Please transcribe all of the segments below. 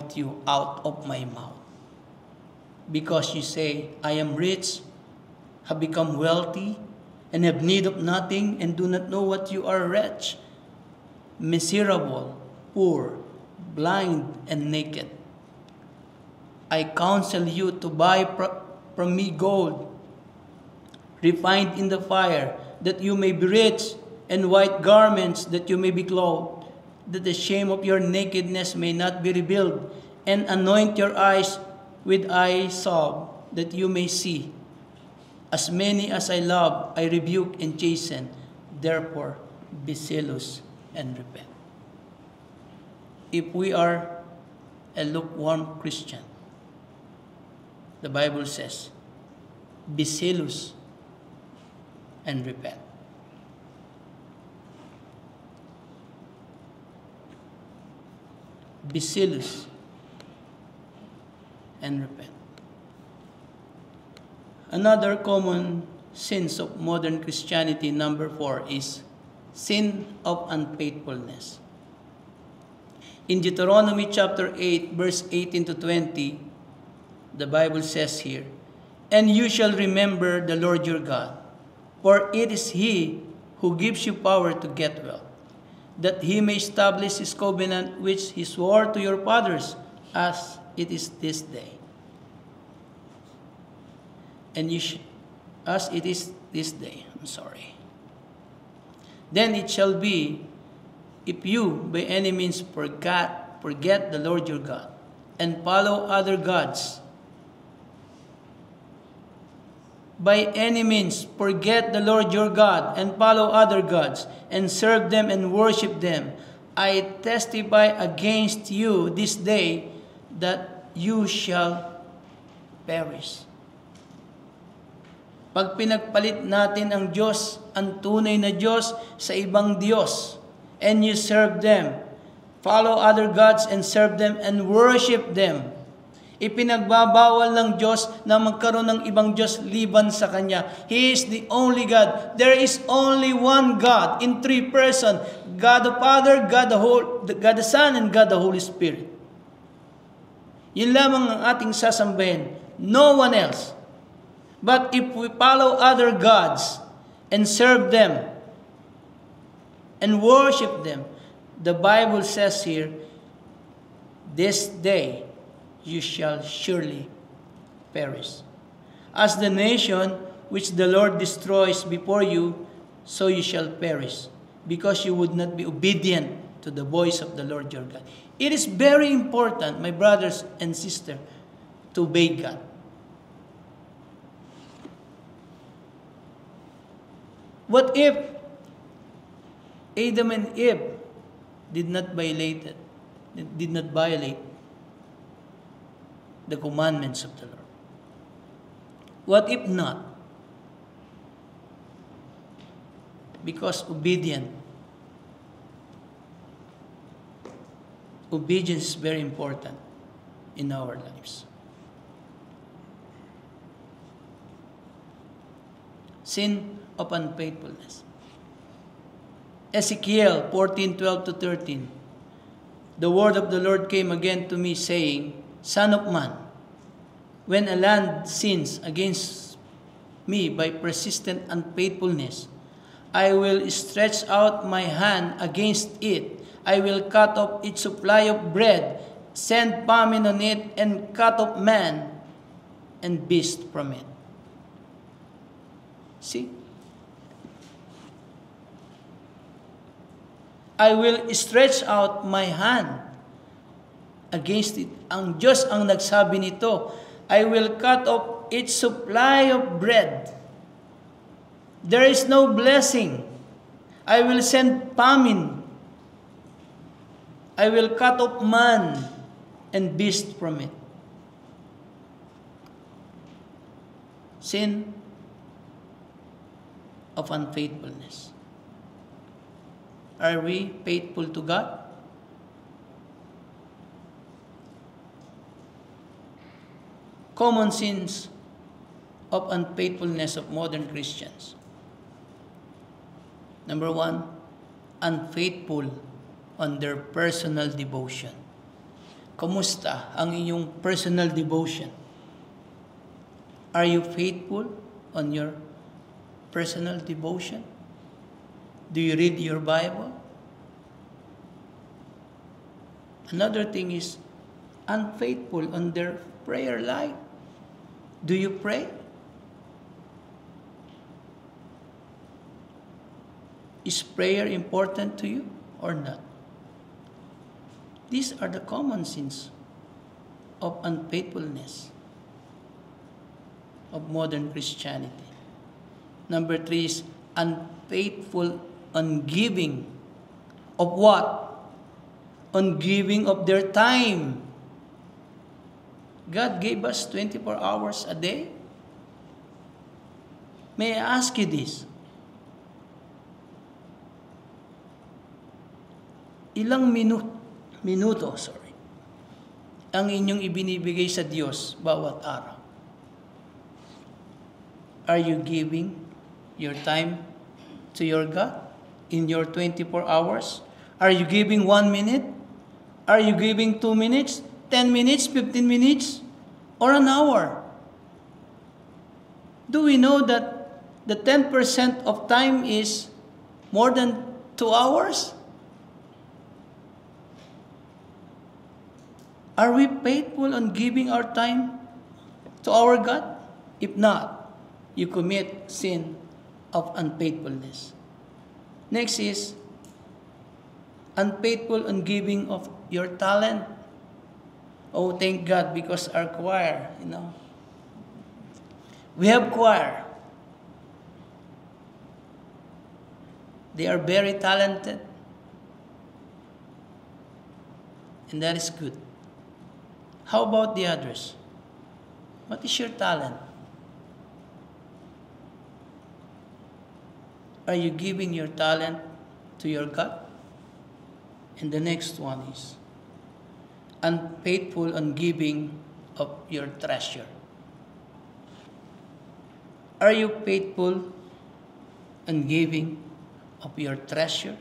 vomit you out of my mouth. Because you say, I am rich, have become wealthy, and have need of nothing, and do not know what you are, wretched, miserable, poor, blind, and naked. I counsel you to buy from me gold, refined in the fire, that you may be rich, and white garments, that you may be clothed, that the shame of your nakedness may not be revealed, and anoint your eyes with eye salve, that you may see. As many as I love, I rebuke and chasten. Therefore, be zealous and repent. If we are a lukewarm Christian, the Bible says, be zealous and repent. Be zealous and repent. Another common sins of modern Christianity, number 4, is sin of unfaithfulness. In Deuteronomy chapter 8, verse 18 to 20, the Bible says here, and you shall remember the Lord your God, for it is He who gives you power to get wealth, that He may establish His covenant which He swore to your fathers, as it is this day. And as it is this day. Then it shall be, if you by any means forget the Lord your God, and follow other gods, by any means forget the Lord your God, and follow other gods, and serve them and worship them, I testify against you this day that you shall perish. Pag pinagpalit natin ang Diyos, ang tunay na Diyos, sa ibang Diyos, and you serve them, follow other gods and serve them and worship them, ipinagbabawal ng Diyos na magkaroon ng ibang Diyos liban sa Kanya. He is the only God. There is only one God in three persons, God the Father, God the Son, and God the Holy Spirit. Yun lamang ang ating sasambahin. No one else. But if we follow other gods and serve them and worship them, the Bible says here, this day you shall surely perish. As the nation which the Lord destroys before you, so you shall perish, because you would not be obedient to the voice of the Lord your God. It is very important, my brothers and sisters, to obey God. What if Adam and Eve did not violate the commandments of the Lord? What if not? Because obedience is very important in our lives. Sin of unfaithfulness. Ezekiel 14:12 to 13. The word of the Lord came again to me, saying, Son of man, when a land sins against me by persistent unfaithfulness, I will stretch out my hand against it. I will cut off its supply of bread, send famine on it, and cut off man and beast from it. See? I will stretch out my hand against it. Ang Diyos ang nagsabi nito, I will cut off its supply of bread. There is no blessing. I will send famine. I will cut off man and beast from it. Sin of unfaithfulness. Are we faithful to God? Common sins of unfaithfulness of modern Christians. Number 1, unfaithful on their personal devotion. Kumusta ang inyong personal devotion? Are you faithful on your personal devotion? Do you read your Bible? Another thing is unfaithful on their prayer life. Do you pray? Is prayer important to you or not? These are the common sins of unfaithfulness of modern Christianity. Number 3 is unfaithful on giving. Of what? On giving of their time. God gave us 24 hours a day. May I ask you this? Ilang minuto ang inyong ibinibigay sa Diyos bawat araw? Are you giving your time to your God in your 24 hours? Are you giving 1 minute? Are you giving 2 minutes, 10 minutes, 15 minutes, or an hour? Do we know that the 10% of time is more than 2 hours? Are we faithful on giving our time to our God? If not, you commit sin of unfaithfulness. Next is unfaithful on giving of your talent. Oh, thank God, because our choir, we have choir. They are very talented. And that is good. How about the others? What is your talent? Are you giving your talent to your God? And the next one is unfaithful on giving of your treasure. Are you faithful on giving of your treasure?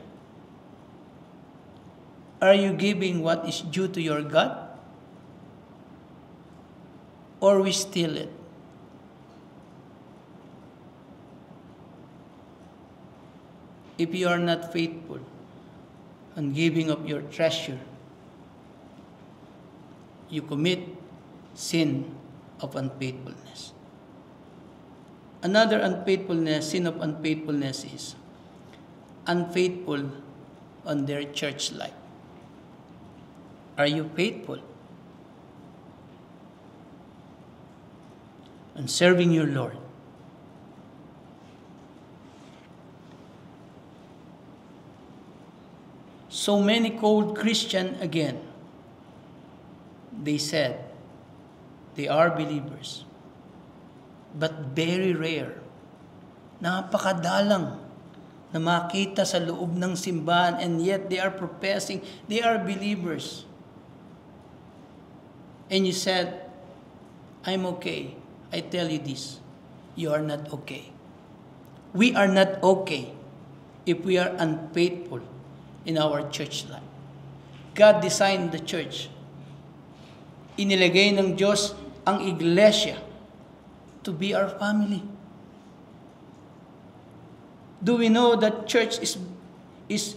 Are you giving what is due to your God? Or we steal it? If you are not faithful on giving of your treasure, you commit sin of unfaithfulness. Another sin of unfaithfulness is unfaithful on their church life. Are you faithful on serving your Lord? So many called Christian again, they said they are believers, but very rare, napakadalang na makita sa loob ng simbahan, and yet they are professing they are believers. And you said, I'm okay. I tell you this, you are not okay. We are not okay if we are unfaithful in our church life. God designed the church. Inilagay ng Diyos ang iglesia to be our family. Do we know that church is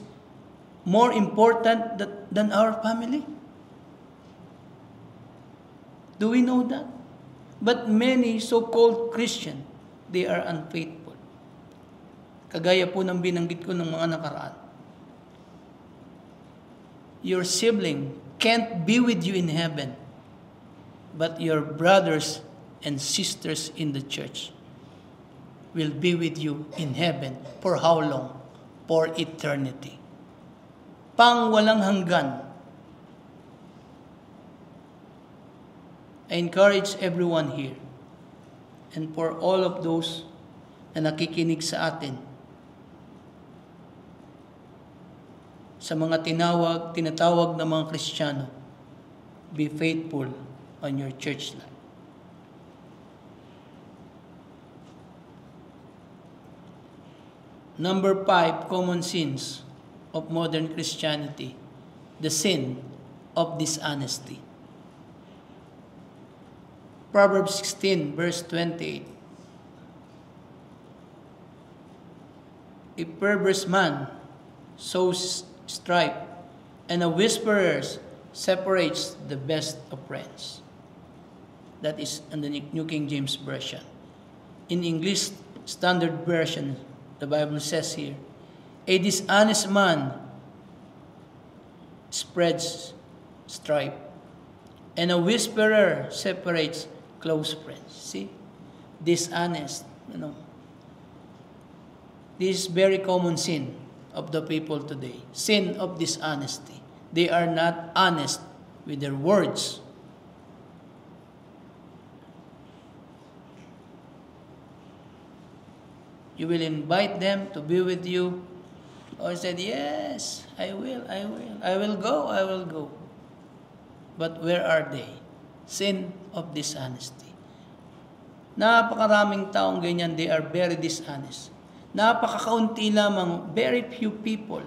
more important than our family? Do we know that? But many so-called Christian, they are unfaithful. Kagaya po ng binanggit ko ng mga nakaraan. Your sibling can't be with you in heaven, but your brothers and sisters in the church will be with you in heaven. For how long? For eternity. Pang walang hanggan. I encourage everyone here, and for all of those na nakikinig sa atin, sa mga tinatawag na mga Kristiyano, be faithful on your church life. Number 5, common sins of modern Christianity, the sin of dishonesty. Proverbs 16, verse 28. A perverse man sows strife, and a whisperer separates the best of friends. That is in the New King James Version. In English Standard Version, the Bible says here, a dishonest man spreads strife, and a whisperer separates close friends. See? Dishonest, This is very common sin of the people today. Sin of dishonesty. They are not honest with their words. You will invite them to be with you. Or said, yes, I will. I will go. But where are they? Sin of dishonesty. Napakaraming taong ganyan, they are very dishonest. Napakakaunti lamang, very few people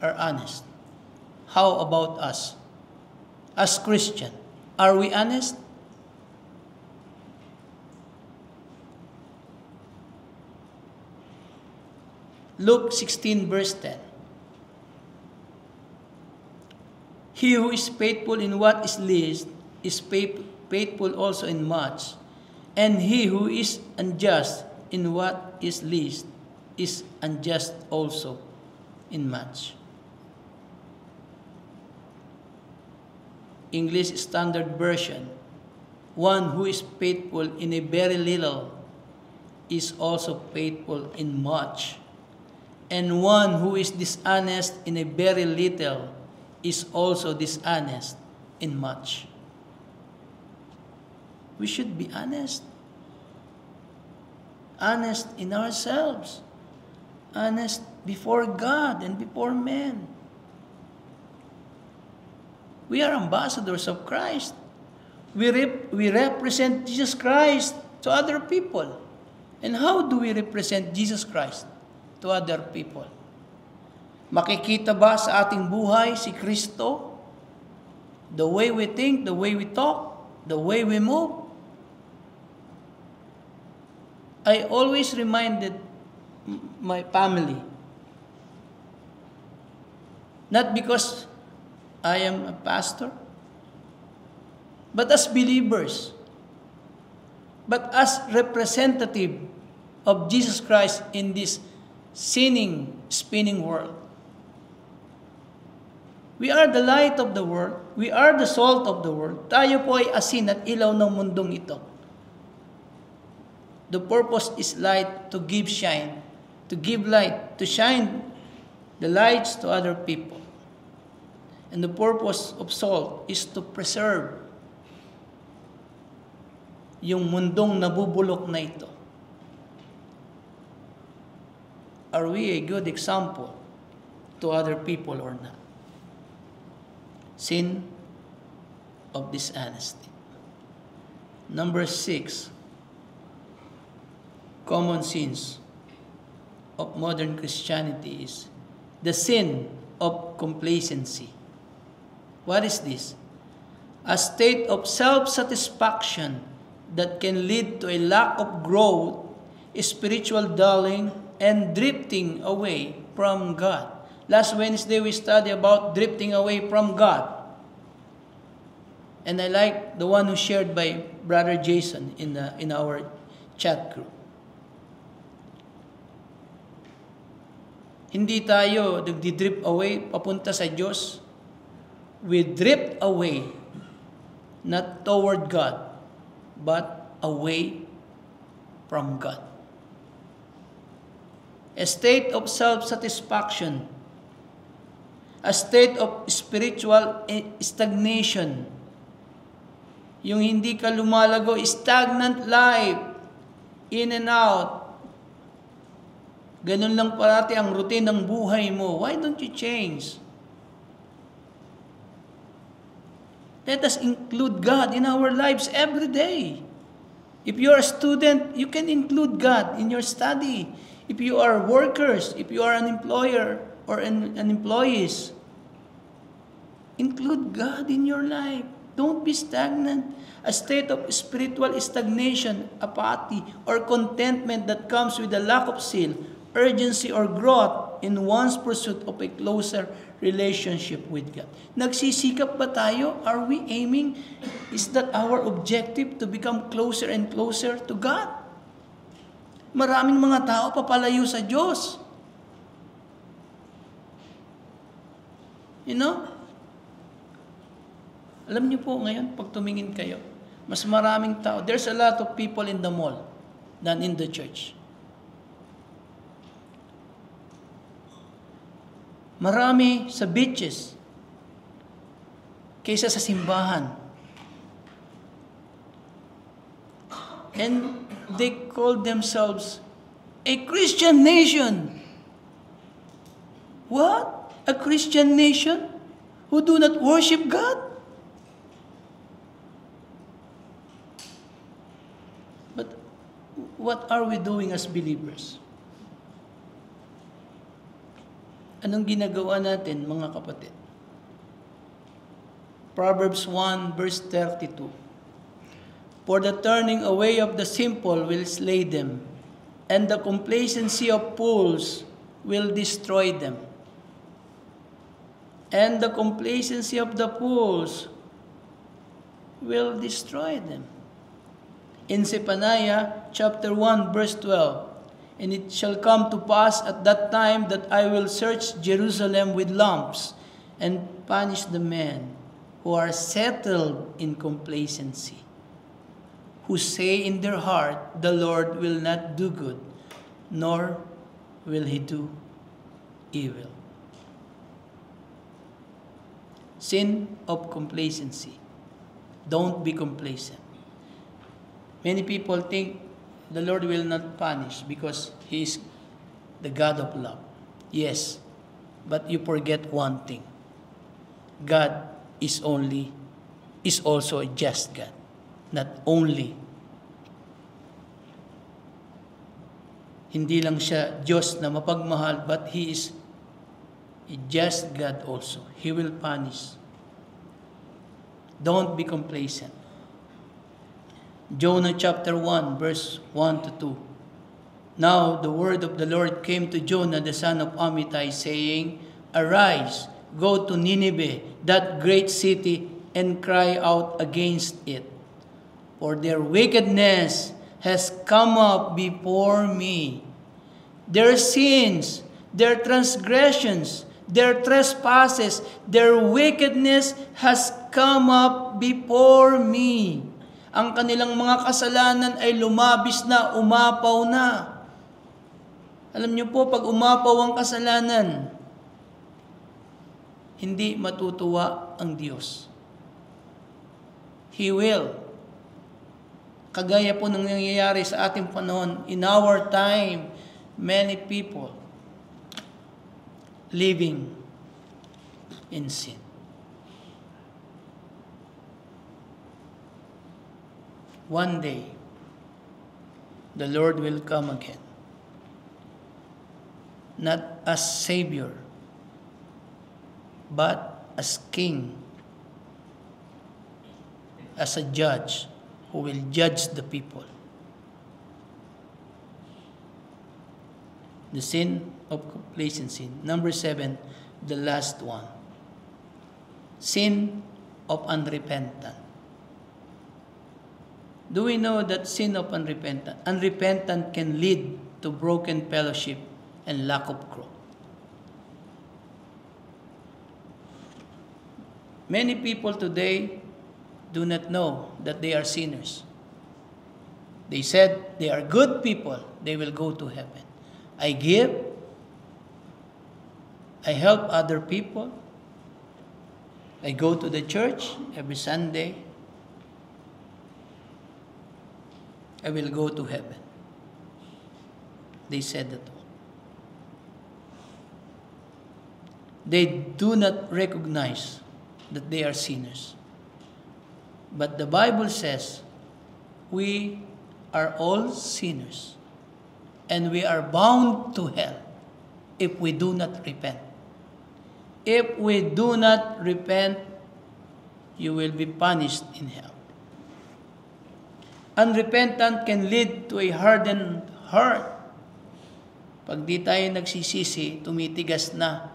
are honest. How about us? As Christian, are we honest? Luke 16, verse 10. He who is faithful in what is least is faithful also in much, and he who is unjust in what is least is unjust also in much. English Standard Version, one who is faithful in a very little is also faithful in much. And one who is dishonest in a very little is also dishonest in much. We should be honest. Honest in ourselves. Honest before God and before men. We are ambassadors of Christ. We represent Jesus Christ to other people. And how do we represent Jesus Christ to other people? Makikita ba sa ating buhay si Kristo? The way we think, the way we talk, the way we move? I always reminded my family, not because I am a pastor, but as believers, but as representative of Jesus Christ in this sinning, spinning world. We are the light of the world. We are the salt of the world. Tayo po ay asin at ilaw ng mundong ito. The purpose is light to give shine, to give light, to shine the lights to other people. And the purpose of salt is to preserve yung mundong nabubulok na ito. Are we a good example to other people or not? Sin of dishonesty. Number 6, common sins of modern Christianity is the sin of complacency. What is this? A state of self-satisfaction that can lead to a lack of growth, spiritual dulling, and drifting away from God. Last Wednesday, we studied about drifting away from God. And I like the one who shared by Brother Jason in our chat group. Hindi tayo nagdi-drift away papunta sa Diyos. We drift away, not toward God, but away from God. A state of self-satisfaction, a state of spiritual stagnation, yung hindi ka lumalago, stagnant life, in and out. Ganun lang parati ang routine ng buhay mo. Why don't you change? Let us include God in our lives every day. If you are a student, you can include God in your study. If you are workers, if you are an employer or an employees, include God in your life. Don't be stagnant. A state of spiritual stagnation, apathy, or contentment that comes with a lack of zeal, urgency, or growth in one's pursuit of a closer relationship with God. Nagsisikap ba tayo? Are we aiming? Is that our objective, to become closer and closer to God? Maraming mga tao papalayo sa Diyos. You know? Alam niyo po ngayon, pag tumingin kayo, mas maraming tao. There's a lot of people in the mall than in the church. Marami sa beaches kaysa sa simbahan. And they call themselves a Christian nation. What? A Christian nation who do not worship God? But what are we doing as believers? Anong ginagawa natin, mga kapatid? Proverbs 1 verse 32. For the turning away of the simple will slay them, and the complacency of fools will destroy them. And the complacency of the fools will destroy them. In Zephaniah chapter 1 verse 12, and it shall come to pass at that time that I will search Jerusalem with lamps and punish the men who are settled in complacency, who say in their heart, the Lord will not do good, nor will he do evil. Sin of complacency. Don't be complacent. Many people think the Lord will not punish because He is the God of love. Yes, but you forget one thing. God is also a just God. Not only, hindi lang siya Diyos na mapagmahal, but He is a just God also. He will punish. Don't be complacent. Jonah chapter 1 verse 1 to 2. Now the word of the Lord came to Jonah the son of Amittai, saying, Arise, go to Nineveh, that great city, and cry out against it. For their wickedness has come up before me. Their sins, their transgressions, their trespasses, their wickedness has come up before me. Ang kanilang mga kasalanan ay lumabis na, umapaw na. Alam niyo po, pag umapaw ang kasalanan, hindi matutuwa ang Diyos. He will. Kagaya po ng nangyayari sa ating panahon, in our time, many people living in sin. One day, the Lord will come again. Not as Savior, but as King, as a judge who will judge the people. The sin of complacency. Number 7, the last one. Sin of unrepentant. Do we know that sin of unrepentant can lead to broken fellowship and lack of growth? Many people today do not know that they are sinners. They said they are good people, they will go to heaven. I give, I help other people, I go to the church every Sunday, I will go to heaven. They said that. They do not recognize that they are sinners. But the Bible says, we are all sinners, and we are bound to hell if we do not repent. If we do not repent you will be punished in hell. Unrepentant can lead to a hardened heart. Pag di tayo nagsisisi, tumitigas na.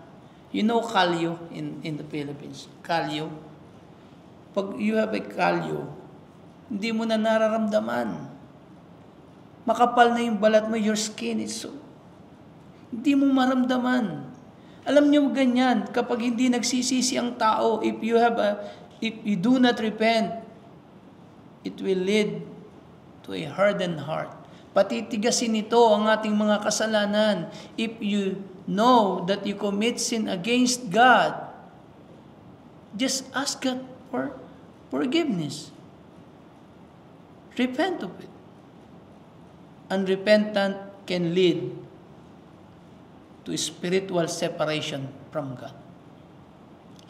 You know kalyo in the Philippines? Kalyo. Pag you have a kalyo, hindi mo na nararamdaman. Makapal na yung balat mo, your skin is so. Hindi mo maramdaman. Alam niyo ganyan, kapag hindi nagsisisi ang tao, if you do not repent, it will lead to a hardened heart. Patitigasin ito ang ating mga kasalanan. If you know that you commit sin against God, just ask God for forgiveness. Repent of it. Unrepentant can lead to spiritual separation from God.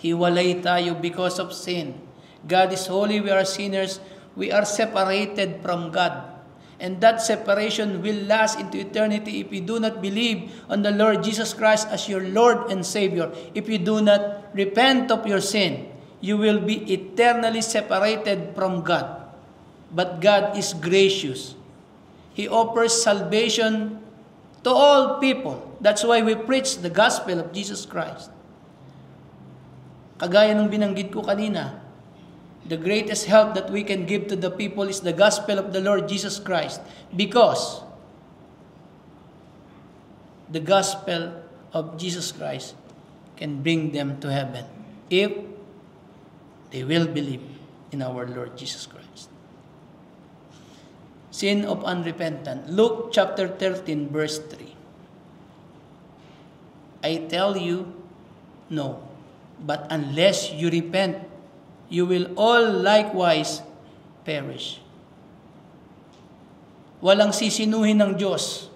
Hiwalay tayo because of sin. God is holy, we are sinners. We are separated from God. And that separation will last into eternity if you do not believe on the Lord Jesus Christ as your Lord and Savior. If you do not repent of your sin, you will be eternally separated from God. But God is gracious. He offers salvation to all people. That's why we preach the gospel of Jesus Christ. Kagaya ng binanggit ko kanina, the greatest help that we can give to the people is the gospel of the Lord Jesus Christ, because the gospel of Jesus Christ can bring them to heaven if they will believe in our Lord Jesus Christ. Sin of unrepentant. Luke chapter 13 verse 3. I tell you, no, but unless you repent, you will all likewise perish. Walang sisinuhin ng Diyos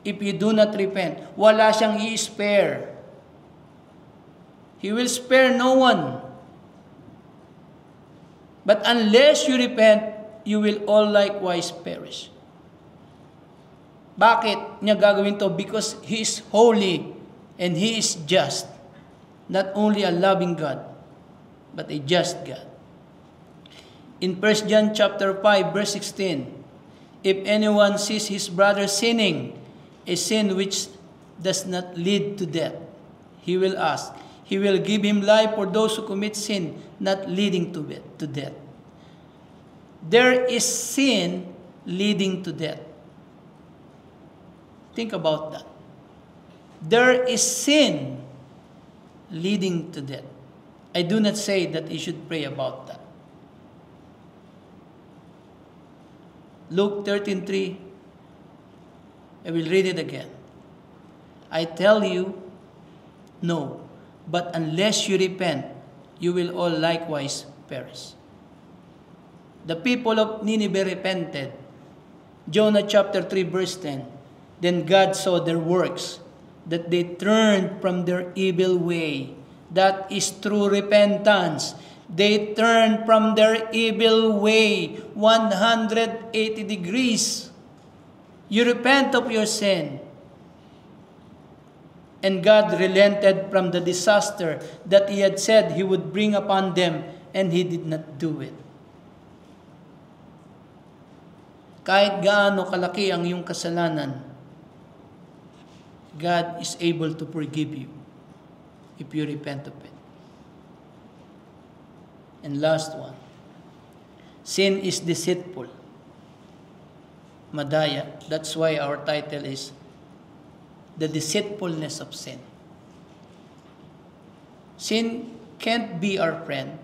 if you do not repent. Wala siyang i-spare. He will spare no one. But unless you repent, you will all likewise perish. Bakit niya gagawin to? Because He is holy and He is just. Not only a loving God, but a just God. In 1 John chapter 5, verse 16, if anyone sees his brother sinning, a sin which does not lead to death, he will ask. He will give him life for those who commit sin, not leading to death. There is sin leading to death. Think about that. There is sin leading to death. I do not say that you should pray about that. Luke 13:3, I will read it again. I tell you, no, but unless you repent, you will all likewise perish. The people of Nineveh repented. Jonah chapter 3 verse 10, then God saw their works, that they turned from their evil way. That is true repentance. They turned from their evil way 180 degrees. You repent of your sin. And God relented from the disaster that He had said He would bring upon them, and He did not do it. Kahit gaano kalaki ang iyong kasalanan, God is able to forgive you if you repent of it. And last one, sin is deceitful. Madaya. That's why our title is The Deceitfulness of Sin. Sin can't be our friend.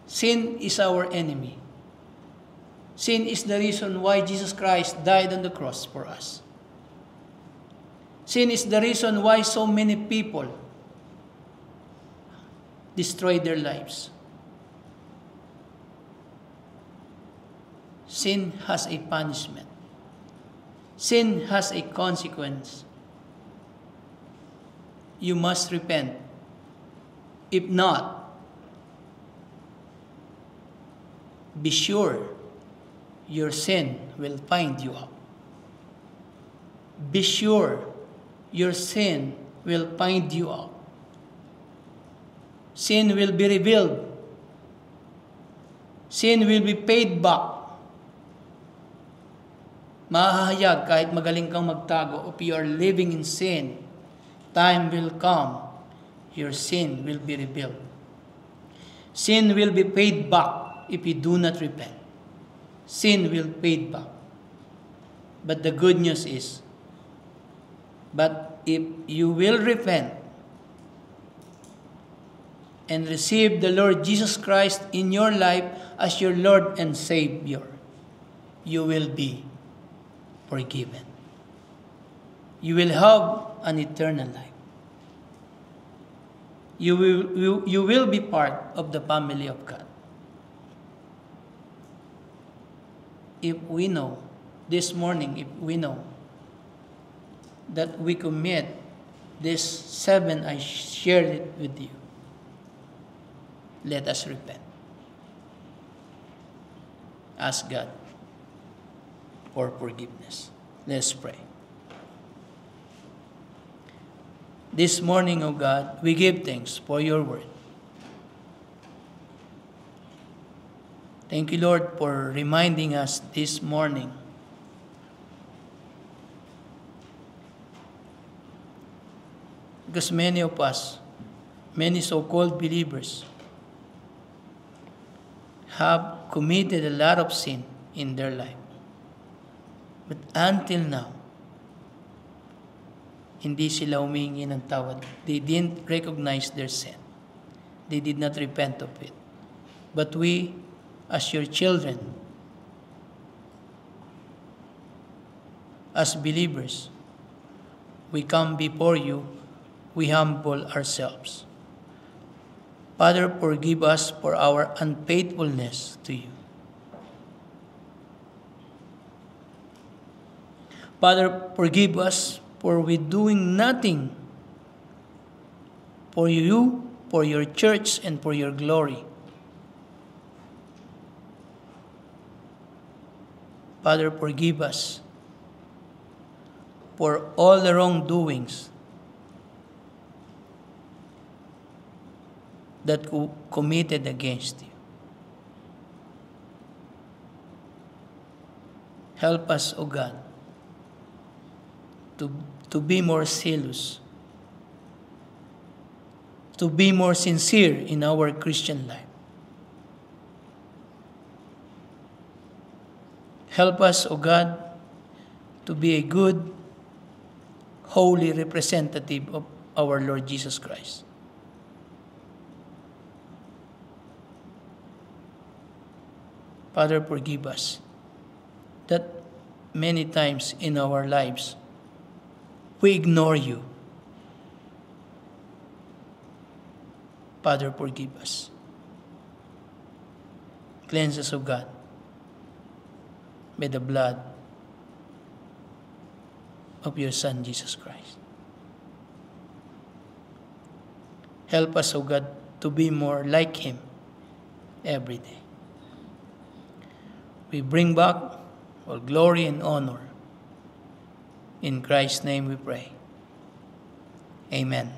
Sin is our enemy. Sin is the reason why Jesus Christ died on the cross for us. Sin is the reason why so many people destroy their lives. Sin has a punishment. Sin has a consequence. You must repent. If not, be sure your sin will find you out. Be sure your sin will find you out. Sin will be revealed Sin will be paid back. Mahahayag kahit magaling kang magtago. If you are living in sin, time will come, your sin will be revealed. Sin will be paid back if you do not repent. Sin will be paid back. But the good news is, but if you will repent and receive the Lord Jesus Christ in your life as your Lord and Savior, you will be forgiven. You will have an eternal life. You will be part of the family of God. If we know, this morning, if we know that we commit this 7, I shared it with you, let us repent. Ask God for forgiveness. Let's pray. This morning, O God, we give thanks for your word. Thank you, Lord, for reminding us this morning because many of us, many so-called believers, have committed a lot of sin in their life. But until now, hindi sila humingi ng tawad. They didn't recognize their sin. They did not repent of it. But we, as your children, as believers, we come before you, we humble ourselves. Father, forgive us for our unfaithfulness to you. Father, forgive us for we doing nothing for you, for your church, and for your glory. Father, forgive us for all the wrongdoings that committed against you. Help us, O God, to be more zealous, to be more sincere in our Christian life. Help us, O God, to be a good, holy representative of our Lord Jesus Christ. Father, forgive us that many times in our lives we ignore you. Father, forgive us. Cleanse us, O God, by the blood of your Son, Jesus Christ. Help us, O God, to be more like Him every day. We bring back all glory and honor. In Christ's name we pray. Amen.